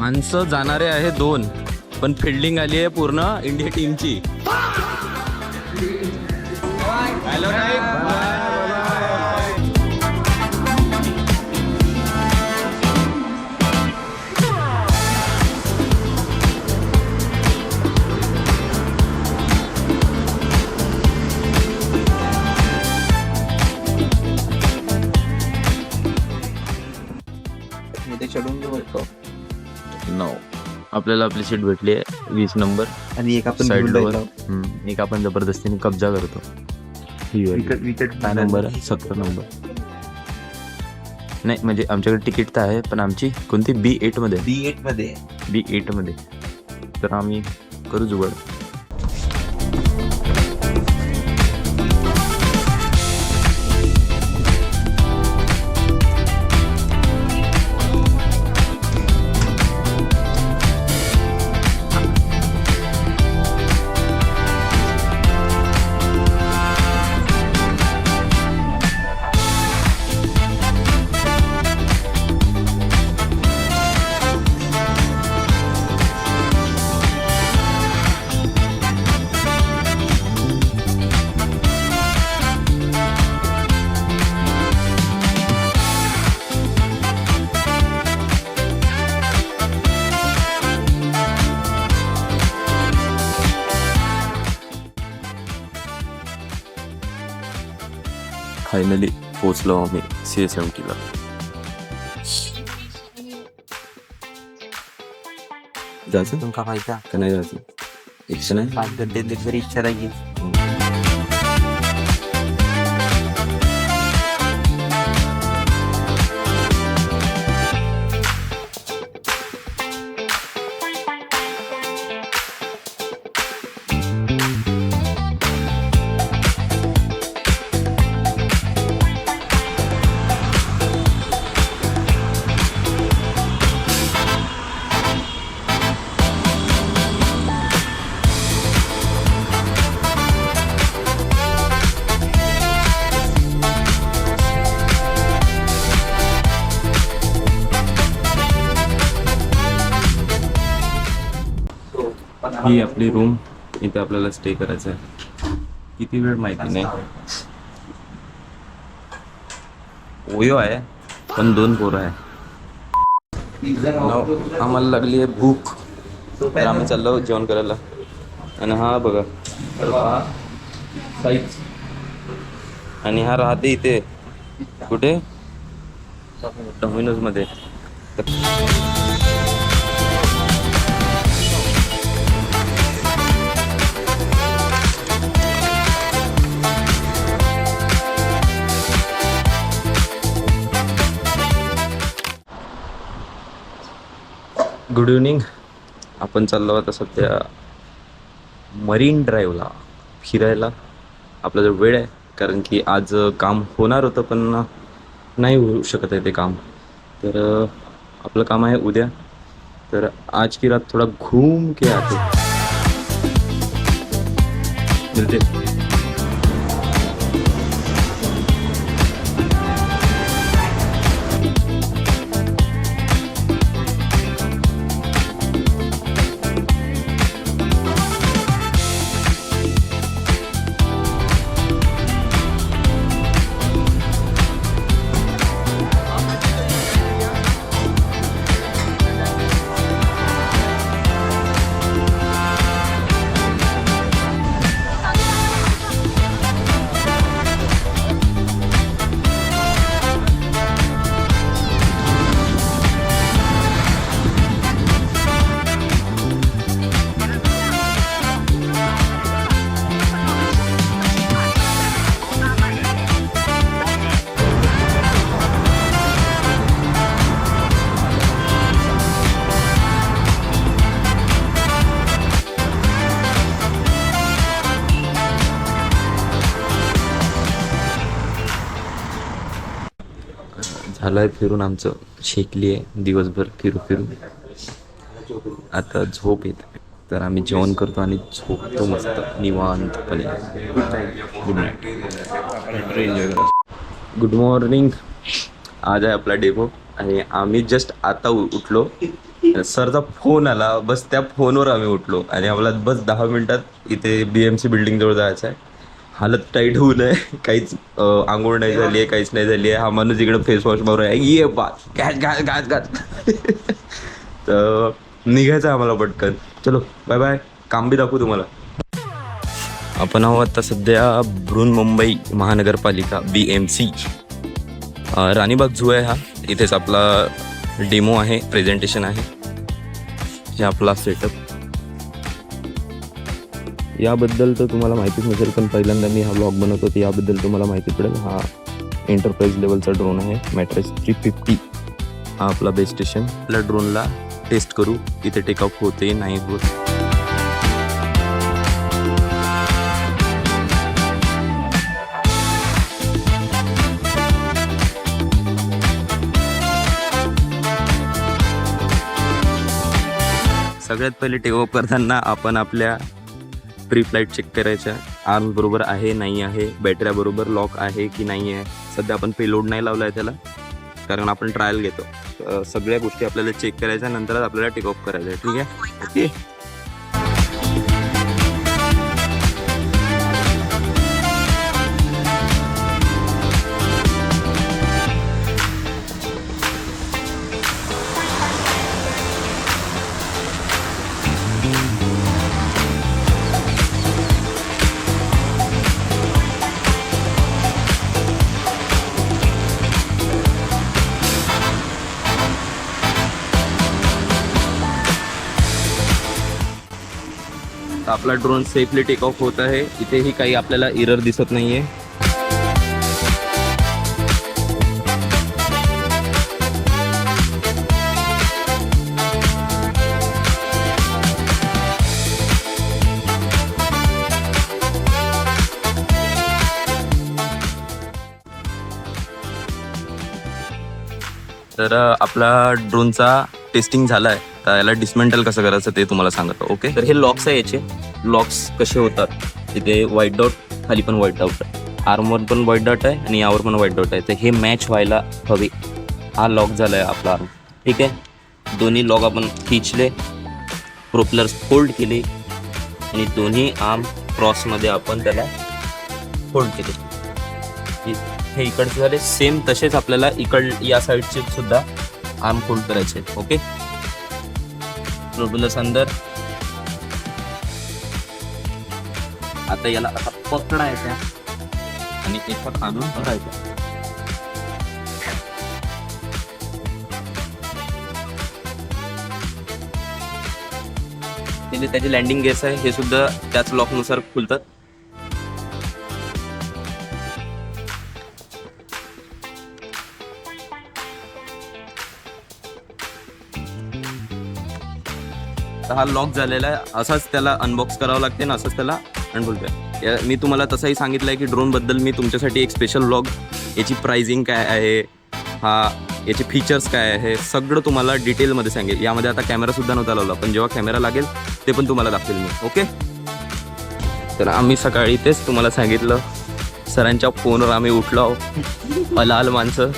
माणसं जाणारे आहे 2, पण फिल्डिंग आली आहे पूर्ण इंडिया टीमची. हॅलो ते चढून बघतो. नो, आपल्याला आपली सीट भेटली आहे 20 नंबर आणि एक आपण साईड घेऊन वर. राहिलो. एक आपण जबरदस्तीने कब्जा करतो. विकेट काय नंबर आहे? 17 नंबर. नाही म्हणजे आमच्याकडे तिकीट तर आहे, पण आमची कोणती B8 मध्ये. B8 मध्ये. तर आम्ही करू जुगाड. फायनली पोचलो आम्ही CSMT ला. जायचं तुमका माहिती का नाही जायचं? इच्छा नाही. 5 घंटे तरी इच्छा नाही. ही आपली रूम. इथे आपल्याला स्टे करायचं आहे. किती वेळ माहिती नाही. ओयो आहे, पण 2 पोरं आहे. आम्हाला लागली आहे भूक, तर आम्ही चाललो जेवण करायला. आणि हा बघा साईज. आणि हा राहते इथे कुठे, डॉमिनोज मध्ये. Good evening. आपण चाललो आता सध्या मरीन ड्राईव्हला फिरायला. आपला जो वेळ आहे, कारण की आज काम होणार होतं पण नाही होऊ शकत आहे ते काम. तर आपलं काम आहे उद्या. तर आज की रात थोडा घूम के आते. मिलते. झालंय फिरून आमचं. शेकली आहे दिवसभर फिरू फिरू. आता झोप येत. तर आम्ही जेवण करतो आणि झोपतो मस्त निवांतपणे. Good night. Good morning. आज आहे आपला डेमो आणि आम्ही जस्ट आता उठलो. सरचा फोन आला, बस त्या फोनवर आम्ही उठलो आणि आम्हाला बस 10 मिनिटात इथे BMC बिल्डिंग जवळ जायचं आहे. हालत टाईट होऊ नये, काहीच आंघोळ नाही झाली आहे, काहीच नाही झाली आहे. हा माणूस इकडे फेस वॉश मारून आहे, ये बात घास घास घास घास. तर निघायचं आम्हाला पटकन. चलो बाय बाय, काम बी दाखवू तुम्हाला. आपण आहोत आता सध्या बृहन्मुंबई महानगरपालिका BMC. राणीबाग झू आहे हा. इथेच आपला डेमो आहे, प्रेझेंटेशन आहे. हे आपला सेटअप. याबद्दल तर तुम्हाला माहितीच नसेल, पण पहिल्यांदा मी हा व्लॉग बनवतो तर याबद्दल तुम्हाला माहिती पडेल. हा एंटरप्राइज लेवलचा ड्रोन आहे, मॅट्रेस 350. हा आपला बेस स्टेशन. आपल्या ड्रोनला टेस्ट करू, इथे टेकऑफ होते नाही होत. सगळ्यात पहिले टेक ऑफ करताना आपण आपल्या प्री फ्लाईट चेक करायच्या. आर्म बरोबर आहे नाही आहे, बॅटऱ्या बरोबर लॉक आहे की नाही आहे. सध्या आपण पेलोड नाही लावला आहे त्याला, कारण आपण ट्रायल घेतो. सगळ्या गोष्टी आपल्याला चेक करायच्या, नंतरच आपल्याला टेक ऑफ करायचं आहे. ठीक आहे, ओके. आपला ड्रोन सेफली टेक ऑफ होत आहे. इथेही काही आपल्याला एरर दिसत नाहीये. तर आपला ड्रोनचा टेस्टिंग झाला आहे. तर याला डिसमेंटल कसं करायचं ते तुम्हाला सांगतो. ओके, तर हे लॉक्स आहे. याचे लॉक्स कसे होतात, इथे व्हाईट डॉट, खाली पण व्हाईट डॉट आहे, आर्मवर पण व्हाईट डॉट आहे आणि यावर पण व्हाईट डॉट आहे. तर हे मॅच व्हायला हवे. हा लॉक झाला आहे आपला आर्म. ठीक आहे, दोन्ही लॉक आपण खिचले, प्रोपेलर्स फोल्ड केले आणि दोन्ही आर्म क्रॉसमध्ये आपण त्याला फोल्ड केले. हे इकडचे झाले. सेम तसेच आपल्याला या साईडचे सुद्धा आर्म फोल्ड करायचे. ओके, प्रोपेलर्स अंदर. आता याला असा पकडायचा आणि एका आणून भरायचा. त्याची लँडिंग गेस आहे, हे सुद्धा त्याच लॉकनुसार खुलतात. हा लॉक झालेला आहे. असाच त्याला अनबॉक्स करावं लागते ना, असंच त्याला अनबॉक्स आहे. मी तुम्हाला तसंही सांगितलं आहे की ड्रोनबद्दल मी तुमच्यासाठी एक स्पेशल व्लॉग, याची प्राइसिंग काय आहे, याचे फीचर्स काय आहे, सगळं तुम्हाला डिटेलमध्ये सांगेल. यामध्ये आता कॅमेरासुद्धा नव्हता लावला, पण जेव्हा कॅमेरा लागेल ते पण तुम्हाला दाखवेल मी. ओके, तर आम्ही सकाळी तेच तुम्हाला सांगितलं, सरांच्या फोनवर आम्ही उठलो अलाल माणसं.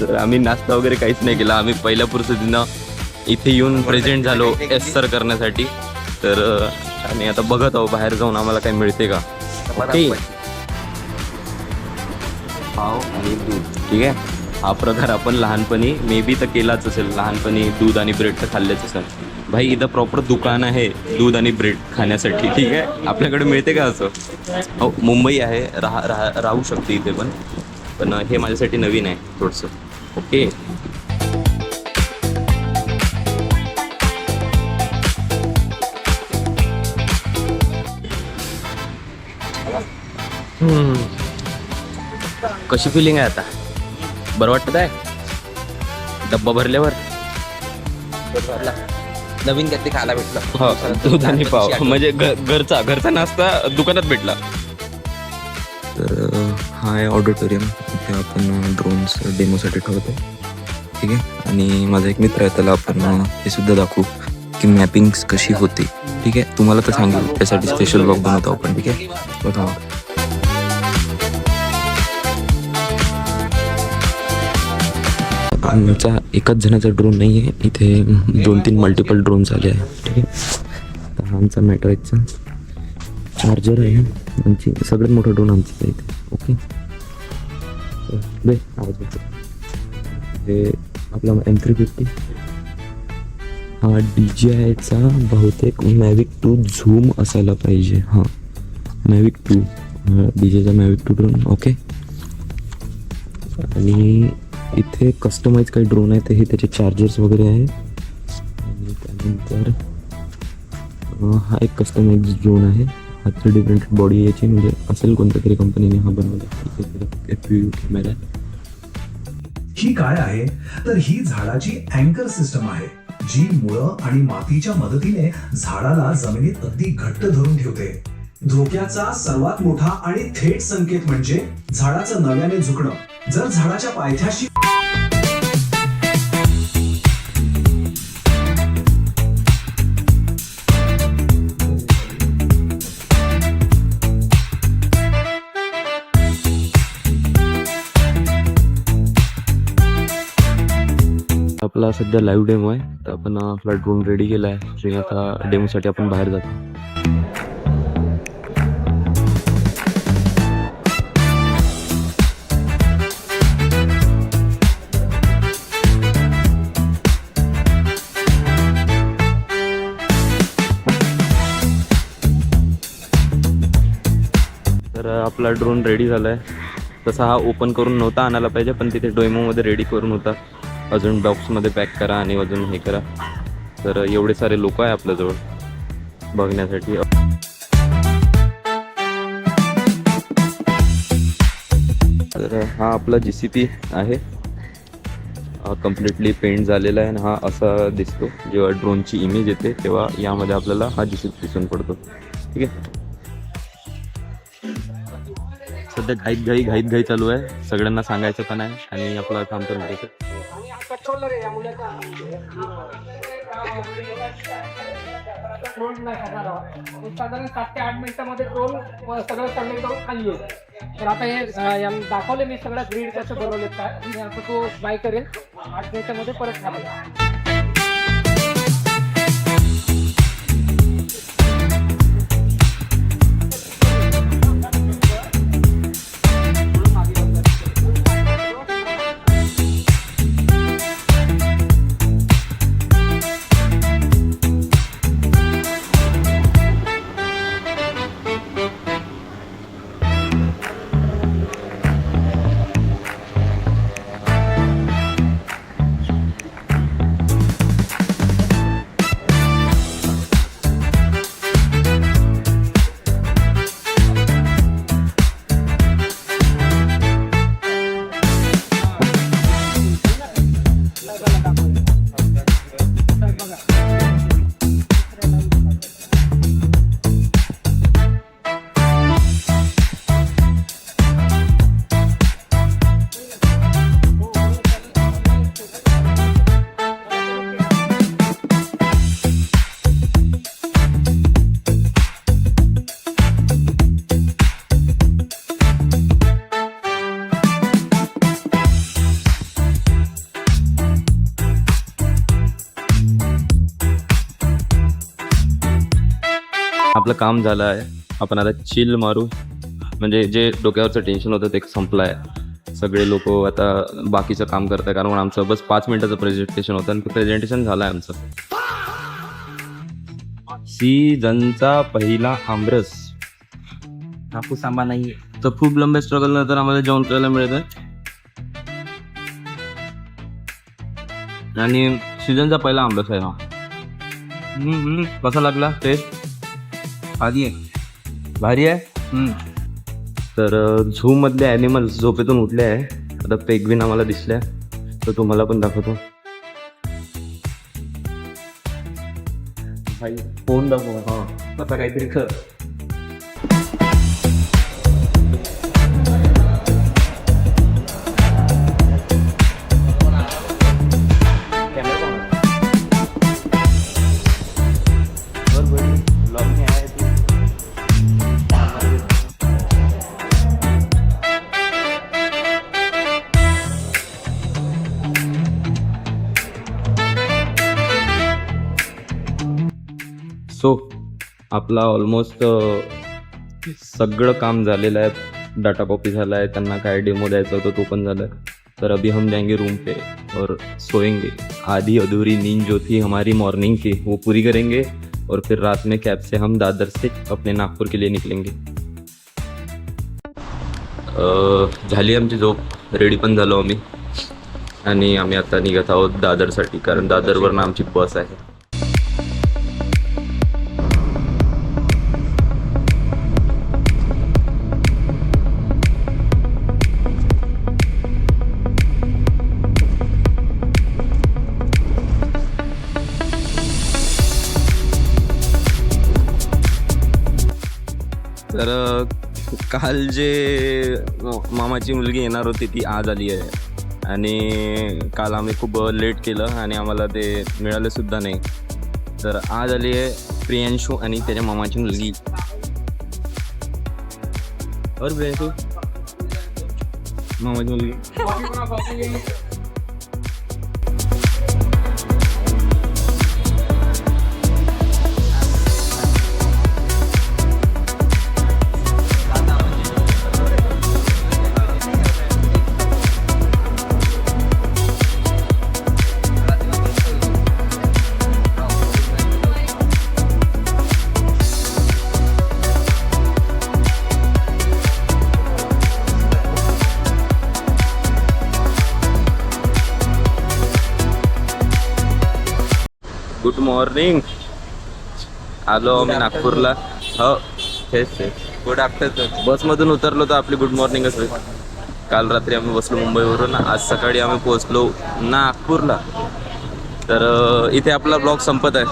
तर आम्ही नाश्ता वगैरे काहीच नाही केला. आम्ही पहिल्या फुरसतीनं इथे येऊन प्रेझेंट झालो सर करण्यासाठी. तर आणि आता बघत आहो बाहेर जाऊन आम्हाला काही मिळते का. ओके, पाव आणि दूध. ठीक आहे, हा प्रकार आपण लहानपणी मे बी तर केलाच असेल. लहानपणी दूध आणि ब्रेड तर खाल्लेच असेल. भाई इथं प्रॉपर दुकान आहे दूध आणि ब्रेड खाण्यासाठी. ठीक आहे, आपल्याकडे मिळते का असं. हो, मुंबई आहे, राहू शकते इथे पण हे माझ्यासाठी नवीन आहे थोडंसं. ओके, कशी फिलिंग आहे आता, बरं वाटत आहे डब्बा भरल्यावर. नवीन काहीतरी खायला भेटलं. हो, दूध आणि पाव म्हणजे घरचा नाश्ता दुकानात भेटला. तर हा आहे ऑडिटोरियम, इथे आपण ड्रोन्स डेमोसाठी ठेवतो. ठीक आहे, आणि माझा एक मित्र आहे, त्याला आपण हे सुद्धा दाखवू की मॅपिंग कशी होते. ठीक आहे, तुम्हाला तर सांगेल, त्यासाठी स्पेशल ब्लॉग बनवतो आपण. ठीक आहे, बघा. आमचा एकाच जणाचा ड्रोन नाही आहे, इथे 2-3 मल्टिपल ड्रोन्स आले आहे. ठीक आहे. तर हा आमचा मॅट्रॉइकचा चार्जर आहे. आमची सगळ्यात मोठा ड्रोन आमचीच आहे इथे. ओके. दे आवाज होतो. हे आपला M350 हा DJIचा बहुतेक मॅविक 2 झूम असायला पाहिजे. हां, मॅविक 2 DJIचा मॅविक 2 ड्रोन. ओके. आणि इथे कस्टमाइज काही ड्रोन आहे, ते हे त्याचे चार्जर्स वगैरे आहे. आणि त्यानंतर हा एक कस्टमाइज ड्रोन आहे. हा 3D प्रिंटेड बॉडी याची, म्हणजे असेल कोणत्या तरी कंपनीने हा बनवला. FPV कॅमेरा आहे. ही काय आहे तर ही झाडाची अँकर सिस्टम आहे, जी मुळं आणि मातीच्या मदतीने झाडाला जमिनीत अगदी घट्ट धरून ठेवते. धोक्याचा सर्वात मोठा आणि थेट संकेत म्हणजे झाडाचं नव्याने झुकणं. जर झाडाच्या पायथ्याशी आपला सध्या लाईव्ह डेमो आहे. तर आपण आपला ड्रोन रेडी केला आहे आणि आता डेमोसाठी आपण बाहेर जातो. तर आपला ड्रोन रेडी झाला आहे. तसा हा ओपन करून नव्हता आणायला पाहिजे, पण तिथे डेमोमध्ये रेडी करून होता. अजून बॉक्समध्ये पॅक करा आणि अजून हे करा. तर एवढे सारे लोक आहे आपल्याजवळ बघण्यासाठी. तर हा आपला GCP आहे, कम्प्लिटली पेंट झालेला आहे. आणि हा असा दिसतो. जेव्हा ड्रोनची इमेज येते तेव्हा यामध्ये आपल्याला हा GCP दिसून पडतो. ठीक आहे. सध्या घाईत चालू आहे. सगळ्यांना सांगायचं पण आहे आणि आपलं काम तर होतं. साधारण 7 ते 8 मिनिटांमध्ये ड्रोन सगळं सबमिट करून खाली येईल. तर आता हे दाखवले मी सगळं ग्रीड कसं बनवले काय. मी आता तो बाय करेल 8 मिनिटांमध्ये परत खाली. आपलं काम झालं आहे. आपण आता चिल मारू, म्हणजे जे डोक्यावरचं टेन्शन होतं ते संपलं आहे. सगळे लोक आता बाकीचं काम करत आहे, कारण आमचं बस 5 मिनिटाचं प्रेझेंटेशन होतं आणि प्रेझेंटेशन झालं आहे आमचं. सीझनचा पहिला आमरस. हापूस आंबा नाही. तर खूप लंबे स्ट्रगल नंतर आम्हाला जेवण करायला मिळतं. आणि सीझनचा पहिला आमरस आहे हा. कसा लागला टेस्ट? आधी आहे. भारी आहे. तर झू मधले ॲनिमल्स झोपेतून उठले आहे. आता पेगविन आम्हाला दिसल्या, तर तुम्हाला पण दाखवतो. फोन दाखव. हां, आता काहीतरी कर. सो आपला ऑलमोस्ट सगळं काम झालेलं आहे. डाटा कॉपी झाला है, त्यांना काय डेमो द्यायचा होता तो पण झाला है. तर अभी हम जाएंगे रूम पे और सोएंगे. आधी अधूरी नींद जो थी हमारी मॉर्निंग की वो पूरी करेंगे और फिर रात में कैब से हम दादर से अपने नागपुर के लिए निकलेंगे. झाली आमची झोप, रेडी पण झालो आम्ही आणि आम्ही आता निघत आहोत दादरसाठी, कारण दादरवरनं आमची बस आहे. तर काल जे मामाची मुलगी येणार होती ती आज आली आहे आणि काल आम्ही खूप लेट केलं आणि आम्हाला ते मिळालं सुद्धा नाही. तर आज आली आहे प्रियांशू आणि त्याच्या मामाची मुलगी. और प्रियांशू मामाची मुलगी गुड मॉर्निंग. आलो आम्ही नागपूरला. हो तेच गुड आफ्टरनून. बसमधून उतरलो तर आपली गुड मॉर्निंग असेल. काल रात्री आम्ही बसलो मुंबईवरून, आज सकाळी आम्ही पोहोचलो नागपूरला. तर इथे आपला ब्लॉग संपत आहे.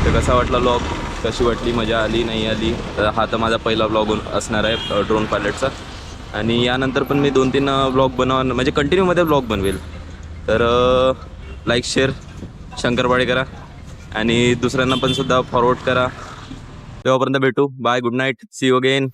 तर कसा वाटला ब्लॉग, कशी वाटली, मजा आली नाही आली. तर हा तर माझा पहिला ब्लॉग असणार आहे ड्रोन पायलटचा आणि यानंतर पण मी 2-3 ब्लॉग बनवणार, म्हणजे कंटिन्यूमध्ये ब्लॉग बनवेल. तर लाईक शेअर शंकरपाळे करा आणि दुसऱ्यांना पण सुद्धा फॉरवर्ड करा. तेव्हापर्यंत भेटू. Bye, good night, see you again.